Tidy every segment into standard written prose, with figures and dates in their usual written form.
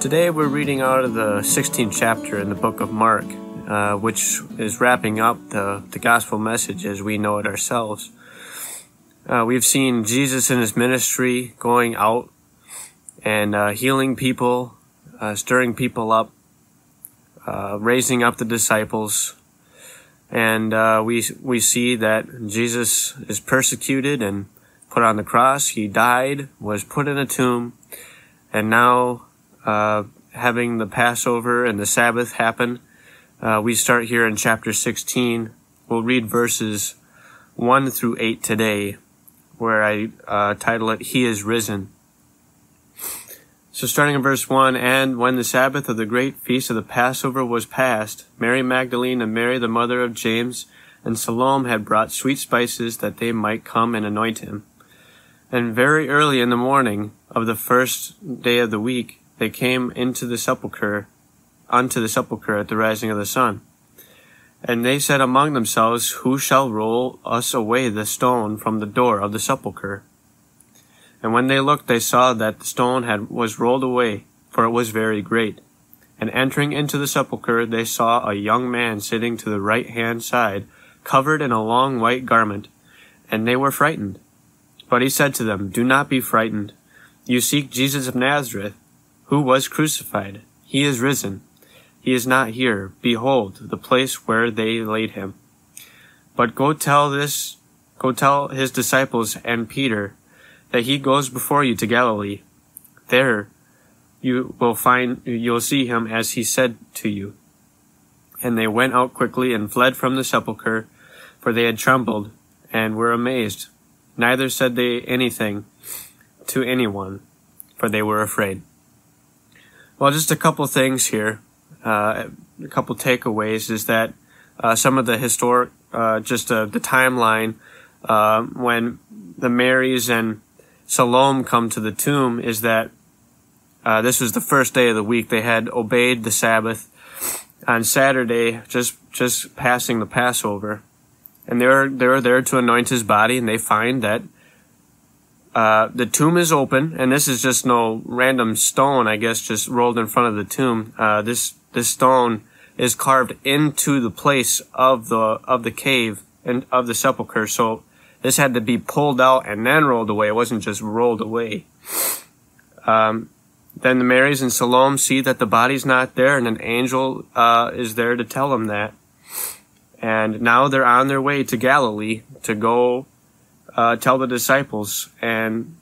Today we're reading out of the 16th chapter in the book of Mark, which is wrapping up the gospel message as we know it ourselves. We've seen Jesus in his ministry going out and healing people, stirring people up, raising up the disciples. And we see that Jesus is persecuted and put on the cross. He died, was put in a tomb, and now having the Passover and the Sabbath happen, we start here in chapter 16. We'll read verses 1 through 8 today, where I title it, He is Risen. So starting in verse 1, And when the Sabbath of the great feast of the Passover was past, Mary Magdalene and Mary the mother of James and Salome had brought sweet spices that they might come and anoint him. And very early in the morning of the first day of the week, they came unto the sepulchre at the rising of the sun. And they said among themselves, Who shall roll us away the stone from the door of the sepulchre? And when they looked, they saw that the stone was rolled away, for it was very great. And entering into the sepulchre, they saw a young man sitting to the right hand side, covered in a long white garment, and they were frightened. But he said to them, Do not be frightened. You seek Jesus of Nazareth, who was crucified. He is risen. He is not here. Behold, the place where they laid him. But go tell his disciples and Peter that he goes before you to Galilee. There you'll see him as he said to you. And they went out quickly and fled from the sepulchre, for they had trembled and were amazed. Neither said they anything to anyone, for they were afraid. Well, just a couple things here. A couple takeaways is that some of the historic, the timeline when the Marys and Salome come to the tomb is that this was the first day of the week. They had obeyed the Sabbath on Saturday, just passing the Passover, and they're there to anoint his body, and they find that the tomb is open, and this is just no random stone, I guess, just rolled in front of the tomb. This stone is carved into the place of the cave and of the sepulcher. So this had to be pulled out and then rolled away. It wasn't just rolled away. Then the Marys and Salome see that the body's not there, and an angel is there to tell them that. And now they're on their way to Galilee to go tell the disciples and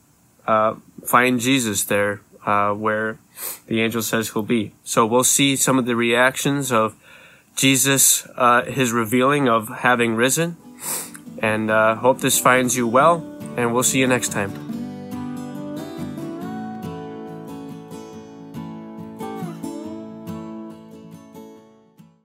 find Jesus there where the angel says he'll be. So we'll see some of the reactions of Jesus, his revealing of having risen. And hope this finds you well, and we'll see you next time.